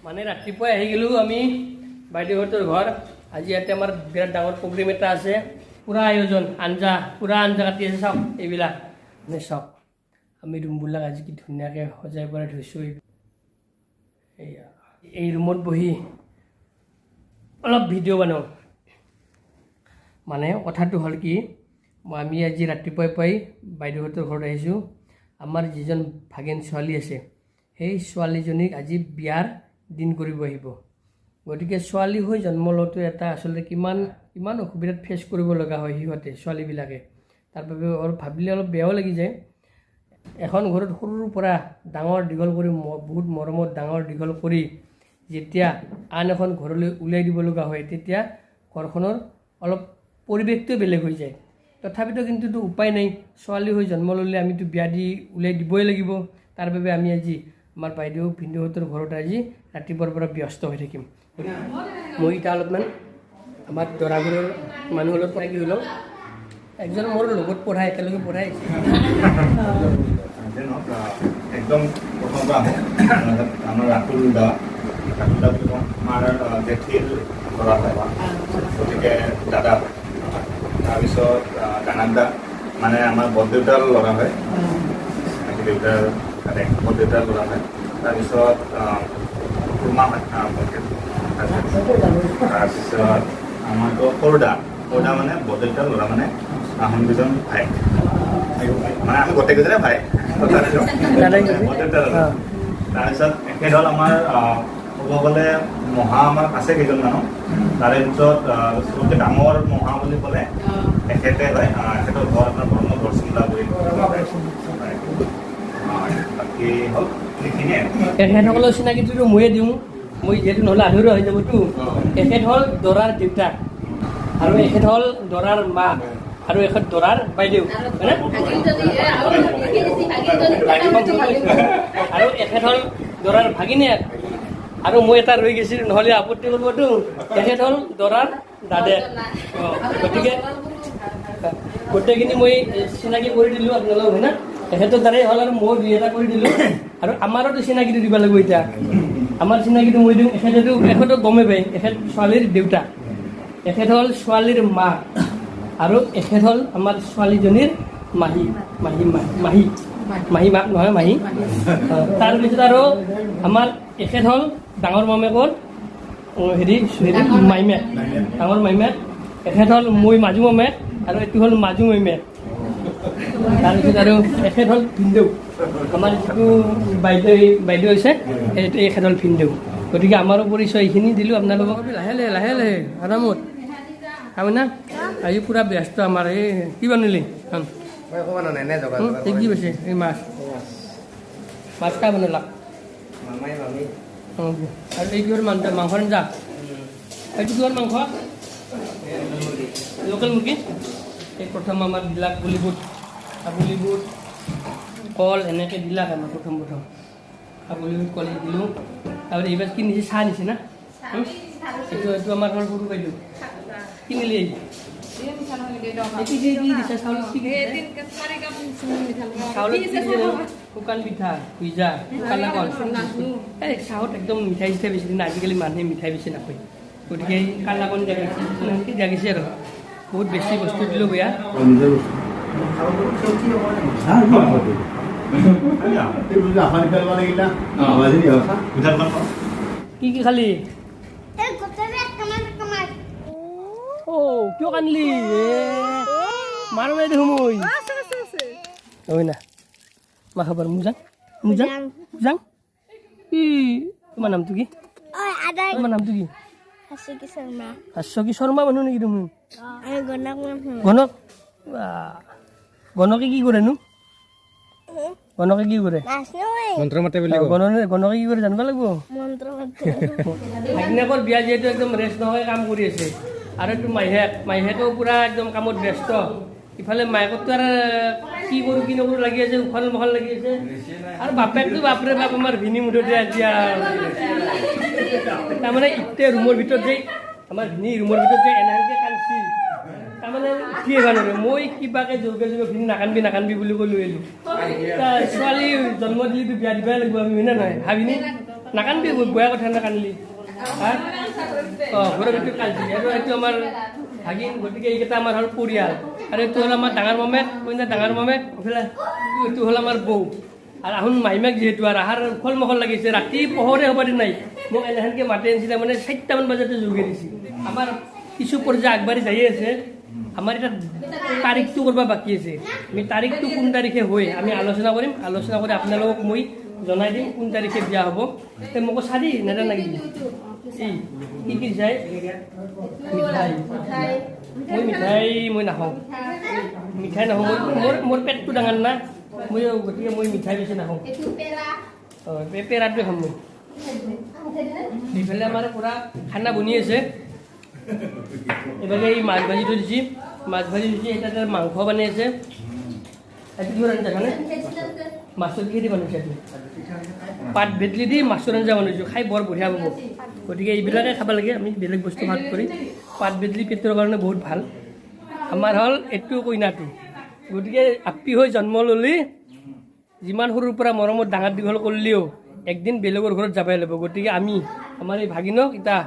মানে ৰাতিপুৱাই আহি গ'লোঁ আমি বাইদেউহঁতৰ ঘৰ। আজি ইয়াতে আমাৰ বিৰাট ডাঙৰ প্ৰগ্ৰেম এটা আছে, পূৰা আয়োজন, আঞ্জা পূৰা আঞ্জা কাটি আছে। চাওক এইবিলাক মানে চাওক, আমি ৰুমবিলাক আজি কি ধুনীয়াকৈ সজাই পৰাই থৈছোঁ। এইয়া এই ৰুমত বহি অলপ ভিডিঅ' বনাওঁ। মানে কথাটো হ'ল কি, আমি আজি ৰাতিপুৱাই পুৱাই বাইদেউহঁতৰ ঘৰত আহিছোঁ। আমাৰ যিজন ভাগিন ছোৱালী আছে, সেই ছোৱালীজনীক আজি বিয়াৰ দিন কৰিব আহিব। গতিকে ছোৱালী হৈ জন্ম লোৱাটো এটা আচলতে কিমান অসুবিধাত ফেচ কৰিব লগা হয় সিহঁতে, ছোৱালীবিলাকে। তাৰ বাবে অলপ ভাবিলে অলপ বেয়াও লাগি যায়। এখন ঘৰত সৰুৰ পৰা ডাঙৰ দীঘল কৰি, বহুত মৰমত ডাঙৰ দীঘল কৰি যেতিয়া আন এখন ঘৰলৈ উলিয়াই দিব লগা হয়, তেতিয়া ঘৰখনৰ অলপ পৰিৱেশটোৱে বেলেগ হৈ যায়। তথাপিতো কিন্তু উপায় নাই, ছোৱালী হৈ জন্ম ল'লে আমিতো বিয়া দি উলিয়াই দিবই লাগিব। তাৰ বাবে আমি আজি আমাৰ বাইদেউ ভিনদেউহঁতৰ ঘৰত আজি ৰাতিপুৱাৰ পৰা ব্যস্ত হৈ থাকিম। মই এতিয়া অলপমান আমাৰ দৰাঘৰৰ মানুহৰ লগত চিনাকি হৈ লওঁ। একজন মোৰ লগত পঢ়াই, একেলগে পঢ়াই একদম প্ৰথম পৰা আমাৰ ৰাতুল দা বুলি কওঁ, আমাৰ জেঠীৰ ল'ৰা হয়, গতিকে দাদা। তাৰপিছত ডাঙৰ দা মানে আমাৰ বৰদেউতাৰ ল'ৰা হয়, দেউতাৰ বৰদেউতাৰ ল'ৰা হয়। তাৰপিছত খুৰ্মা হয়, তাৰপিছত আমাৰতো সৰুদা মানে বৰদেউতাৰ ল'ৰা, মানে আহোম দুজন ভাই, মানে আমি গোটেইকেইজনে ভাই। বৰদেউতাৰ ল'ৰা। তাৰপিছত এখেত হ'ল আমাৰ ক'ব গ'লে মহা আমাৰ আছে কেইজন মানুহ, তাৰে পিছত চবতকৈ ডাঙৰ মহা বুলি ক'লে এখেতে হয়। এখেতৰ ঘৰ আপোনাৰ ব্ৰহ্ম বৰচিমলা বুলি বাকী হ'ল সেইখিনিয়ে। এখেতসকলৰ চিনাকিটোতো ময়ে দিওঁ, মই যিহেতু নহ'লে আধৰুৱা হৈ যাবতো। এখেত হ'ল দৰাৰ দেউতাক, আৰু এখেত হ'ল দৰাৰ মা, আৰু এখেত দৰাৰ বাইদেউ, আৰু এখেত হ'ল দৰাৰ ভাগিনীয়েক, আৰু মই এটা ৰৈ গৈছিল, নহ'লে আপত্তি কৰিবতো। এখেত হ'ল দৰাৰ দাদেক। গতিকে গোটেইখিনি মই চিনাকি কৰি দিলোঁ আপোনালোকক, হয় না? এখেতৰ দ্বাৰাই হ'ল, আৰু মই দুই এটা কৰি দিলোঁ। আৰু আমাৰোতো চিনাকিটো দিব লাগিব এতিয়া। আমাৰ চিনাকিটো মই দিওঁ। এখেতক গমেই পায়, এখেত ছোৱালীৰ দেউতাক, এখেত হ'ল ছোৱালীৰ মা, আৰু এখেত হ'ল আমাৰ ছোৱালীজনীৰ মাহী মাক নহয়, মাহী। তাৰপিছত আৰু আমাৰ এখেত হ'ল ডাঙৰ মামেকৰ মাইমেক, ডাঙৰ মাইমেক। এখেত হ'ল মই মাজু মামেক, আৰু এইটো হ'ল মাজু মাইমেক। তাৰপিছত আৰু এখেত হ'ল ভিনদেউ, আমাৰ যিটো বাইদেউ হৈছে, এখেত হ'ল ভিনদেউ। গতিকে আমাৰো পৰিচয় এইখিনি দিলোঁ আপোনালোকক। লাহে লাহে আৰামত হয় না? আজি পূৰা ব্যস্ত আমাৰ। এই কি বনালি? কি পাইছে? এই মাছ কাই বনালাক? আৰু এই কিহৰ মাংসৰ আঞ্জা? এইটো কিহৰ মাংস? লোকেল মুৰ্গী। এই প্ৰথম আমাৰ দিলাক কাবুলী বুট, কল এনেকৈ দিলাক আমাৰ প্ৰথম কাবুলী বুট কল দিলোঁ। তাৰপিছত এইবাৰ কি নিছে? চাহ নিছে না? এইটো আমাৰ ঘৰ সৰু বাইদেউ কিনিলি। শুকান পিঠা, ভিজা, কালা কল। এই চাহত একদম মিঠাই চিঠাই বেছি দিন, আজিকালি মানুহে মিঠাই বেছি নাখায়। গতিকে কালা কল জাগিছে আৰু বহুত বেছি বস্তু দিলোঁ বেয়া। কি খালি? কিয় কান্দিলি? মাৰ মাৰি দেখোন মই হয় না মা খাবাৰ মুজাং কি তোমাৰ নামটো কি? তোমাৰ নামটো কি? হাস্যকী শৰ্মা মানুহ নেকি তুমি? গণকে কি কৰেনো? গণকে কি কৰে? মন্ত্ৰ মাতে বুলি গণকে কি কৰে জানিব লাগিব। ভাগিনীয়েকৰ বিয়া যিহেতু একদম ৰেষ্ট নহয়, কাম কৰি আছে। আৰু এইটো মাহীয়েকো পূৰা একদম কামত ব্যস্ত। ইফালে মায়েকতো আৰু কি কৰোঁ কি নকৰোঁ লাগি আছে, উখল মাখল লাগি আছে। আৰু বাপেকটো বাপৰে বাপ আমাৰ ভিনি মুঠতে এতিয়া তাৰমানে এতিয়া ৰুমৰ ভিতৰত যে আমাৰ ভিনি ৰুমৰ ভিতৰত যে এনেকৈ কান্দছি, তাৰমানে কি এবাৰ মই কিবাকৈ জোৰকৈ ভিনি নাকান্দবি বুলি কৈ লৈ আহিলোঁ। ছোৱালী জন্ম দিলেতো বিয়া দিবই লাগিব আমি, হয় নে নহয়? ভাবিনি নাকান্দি বেয়া কথা নাকান্দিলি হা ঘৰৰ ভিতৰত কান্দি আৰু এইটো আমাৰ ভাগিন গতিকে এইকেইটা আমাৰ হ'ল পৰিয়াল আৰু এইটো হ'ল আমাৰ ডাঙৰ মামেক কইনা ডাঙৰ মামেক এইটো হ'ল আমাৰ বৌ আৰু আহোন মাহিমাক যিহেতু আৰু আহাৰ ফল মখল লাগিছে ৰাতি পোহৰে হ'ব নাই মোক এনেহেনকৈ মাতি আনিছিলে মানে 4টামান বজাতে যোগে দিছে আমাৰ কিছু পৰ্যায় আগবাঢ়ি যাই আছে আমাৰ এটা তাৰিখটো কৰিব বাকী আছে আমি তাৰিখটো কোন তাৰিখে হয় আমি আলোচনা কৰিম আলোচনা কৰি আপোনালোকক মই জনাই দিম কোন তাৰিখে বিয়া হ'ব মোকো চাৰি নেদা লাগি কি চাই মিঠাই মই নাখাওঁ মিঠাই নাখাওঁ মোৰ পেটটো ডাঙৰ না মই গতিকে মই মিঠাই বেছি নাখাওঁ পেৰাটোৱে খাম মই এইফালে আমাৰ পূৰা খানা বনি আছে এইফালে এই মাছ ভাজি থৈ দিছে এটা মাংস বনাই আছে এইটো কিহৰ আঞ্জা খানে মাছৰ কিহেদি বনাইছে আপুনি পাত ভেটলি দি মাছৰ আঞ্জা বনাইছোঁ খাই বৰ বঢ়িয়া পাব গতিকে এইবিলাকে খাব লাগে আমি বেলেগ বস্তু ভাগ কৰি পাত ভেটলি পেটৰ কাৰণে বহুত ভাল আমাৰ হ'ল এইটো কইনাটো গতিকে আপি হৈ জন্ম ল'লি যিমান সৰুৰ পৰা মৰমত ডাঙৰ দীঘল কৰিলেও একদিন বেলেগৰ ঘৰত যাবই লাগিব গতিকে আমি আমাৰ এই ভাগিনক এতিয়া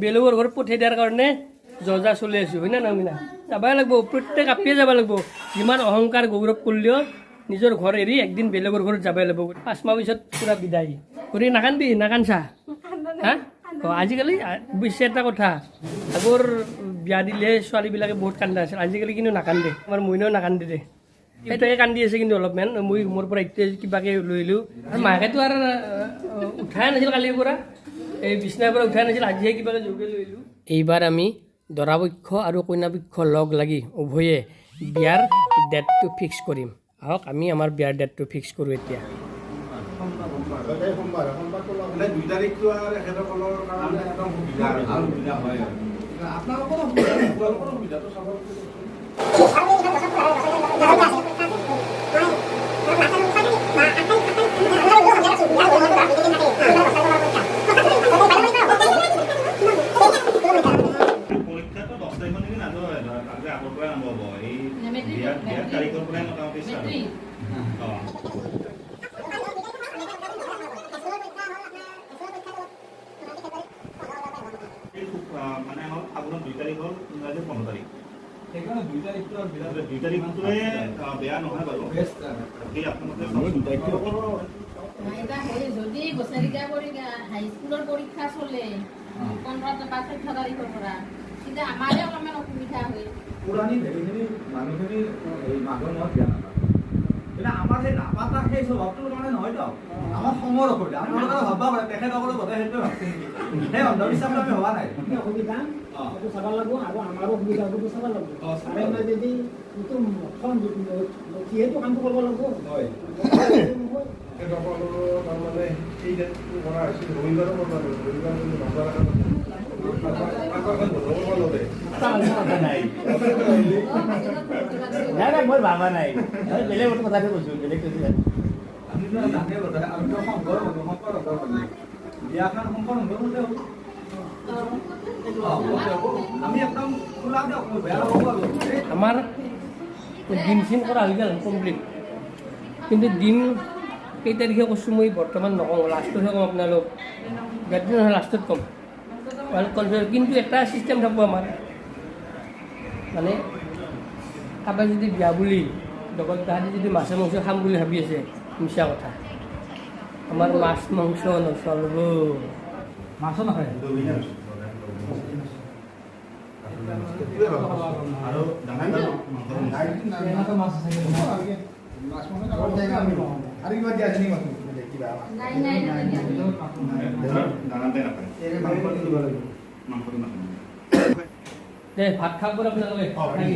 বেলেগৰ ঘৰত পঠিয়াই দিয়াৰ কাৰণে যজা চলি আছোঁ হয় না নহয় না যাবই লাগিব প্ৰত্যেক আপিয়ে যাব লাগিব যিমান অহংকাৰ গৌৰৱ কৰিলেও নিজৰ ঘৰ এৰি একদিন বেলেগৰ ঘৰত যাবই লাগিব 5 মাহ পিছত পূৰা বিদায় গতিকে নাকান্দি নাকানছা হা আজিকালি অৱশ্যে এটা কথা আগৰ বিয়া দিলে ছোৱালীবিলাকে বহুত কান্দা আছিল আজিকালি কিন্তু নাকান্দে আমাৰ মইনাও নাকান্দে দে সেইটোকে কান্দি আছে কিন্তু অলপমান মই মোৰ পৰা এতিয়া কিবাকে লৈ আহিলোঁ আৰু মাকেতো আৰু উঠাই নাছিল কালিৰ পৰা এই বিচনাৰ পৰা উঠাই নাছিল আজিহে কিবাকে যোগে লৈ আহিলোঁ এইবাৰ আমি দৰাপক্ষ আৰু কইনাপক্ষ লগ লাগি উভয়ে বিয়াৰ ডেটটো ফিক্স কৰিম আহক আমি আমাৰ বিয়াৰ ডেটটো ফিক্স কৰোঁ এতিয়া মানে হ'ল আপোনাৰ 2 তাৰিখ হ'ল ইংৰাজী 15 তাৰিখ সেইকাৰণে 2 তাৰিখটোৱে বেয়া নহয় বাৰু এই আপোনালোকে যদি বছৰিকা কৰি হাইস্কুলৰ পৰীক্ষা চলে 15 বা 14 তাৰিখৰ পৰা তেতিয়া আমাৰে অলপমান অসুবিধা হয় পুৰণি হেৰিখিনি মানুহখিনি এই মাঘৰ মাহত দিয়া নাপায় কিন্তু আমাৰ সেই নাপাতা সেই স্বভাৱটো মানে নহয়তো আমাৰ সময়ৰ অসুবিধা আপোনালোকে ভাববা পাৰে তেখেতসকলে বোধহয় সেইটোৱে ভাবছে নেকি সেই অন্ধবিশ্বাসটো আমি হোৱা নাই অসুবিধা সেইটো চাব লাগিব আৰু আমাৰো সুবিধাটো চাব লাগিব চাৰে মই যদি এইটো যিহেতু কামটো কৰিব লাগিব হয় তাৰমানে এই ডেটটো কৰা হৈছিল ৰবিবাৰো কৰিব লাগিব ৰবিবাৰ যদি বজাৰ মই ভাবা নাই বেলেগ কথাটো কৈছোঁ বেলেগ বিয়াখন শংকৰ সংঘ আমি একদম খোলা দিয়ক বেয়া হ'ব আৰু আমাৰ দিন চিন কৰা হৈ গ'ল কমপ্লিট কিন্তু দিন কেই তাৰিখে কৈছোঁ মই বৰ্তমান নকওঁ লাষ্টতহে ক'ম আপোনালোক বেদিন নহয় লাষ্টত ক'ম কিন্তু এটা চিষ্টেম থাকিব আমাৰ মানে কাৰোবাক যদি বিয়া বুলি লগত তাহাঁতি যদি মাছে মাংস খাম বুলি ভাবি আছে মিছা কথা আমাৰ মাছ মাংস নচলিব মাছো নাখায় আৰু আৰু কিবা দিয়া আছে নেকি কিবা নাই নাই দানাতে নাপায় মাংসটো নাপায় দে ভাত খাব আপোনালোকে থাকি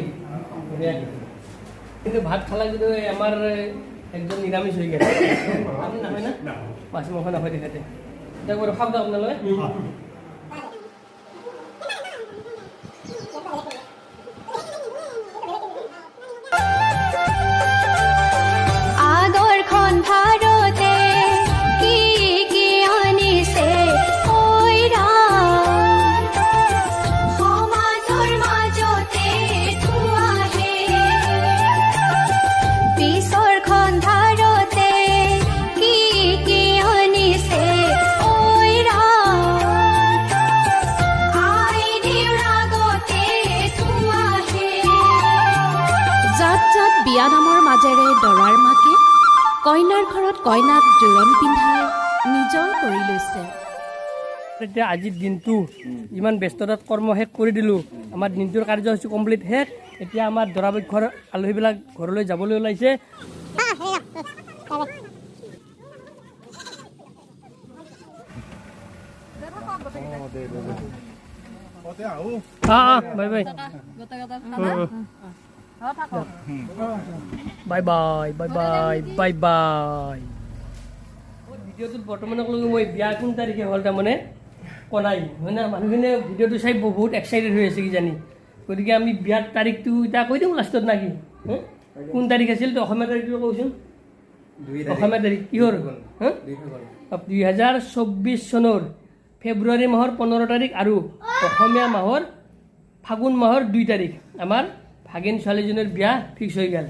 কিন্তু ভাত খালা কিন্তু আমাৰ একজন নিৰামিষ হৈ গ'ল আপুনি নাখায় না মাছ মাংস নাখায় তেখেতে এতিয়া বাৰু খাওক আপোনালোকে আদৰখন ভাৰতে কি কি আনিছে ঐ ৰাম সমাজৰ মাজতে ধোঁৱাহে পিছৰখন ভাৰতে কি কি আনিছে ঐ কইনাৰ ঘৰত কইনাক জোৰণ পিন্ধাই নিজৰ কৰি লৈছে। এতিয়া আজিৰ দিনটো ইমান ব্যস্ততাত কৰ্ম শেষ কৰি দিলোঁ, আমাৰ দিনটোৰ কাৰ্যসূচী কমপ্লিট শেষ। এতিয়া আমাৰ দৰাপক্ষৰ আলহীবিলাক ঘৰলৈ যাবলৈ ওলাইছে। Bye bye bye bye bye bye bye bye. ভিডিঅ'টোত বৰ্তমানলৈকে মই বিয়া কোন তাৰিখে হ'ল তাৰমানে কনাই হয় না, মানুহখিনিয়ে ভিডিঅ'টো চাই বহুত এক্সাইটেড হৈ আছে কিজানি। গতিকে আমি বিয়াৰ তাৰিখটো এতিয়া কৈ দিওঁ লাষ্টত নাকি? কোন তাৰিখ আছিল তো অসমীয়া তাৰিখটো কওকচোন। অসমীয়া তাৰিখ কিহৰ? 2024 চনৰ ফেব্ৰুৱাৰী মাহৰ 15 তাৰিখ আৰু অসমীয়া মাহৰ ফাগুন মাহৰ 2 তাৰিখ আমাৰ ভাগিন ছোৱালীজনীৰ বিয়া ফিক্স হৈ গ'ল।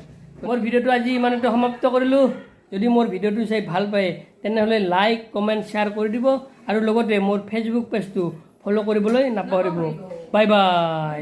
মোৰ ভিডিঅ'টো আজি ইমানতে সমাপ্ত কৰিলোঁ। যদি মোৰ ভিডিঅ'টো চাই ভাল পায় তেনেহ'লে লাইক কমেণ্ট শ্বেয়াৰ কৰি দিব আৰু লগতে মোৰ ফেচবুক পেজটো ফ'ল' কৰিবলৈ নাপাহৰিব। Bye bye.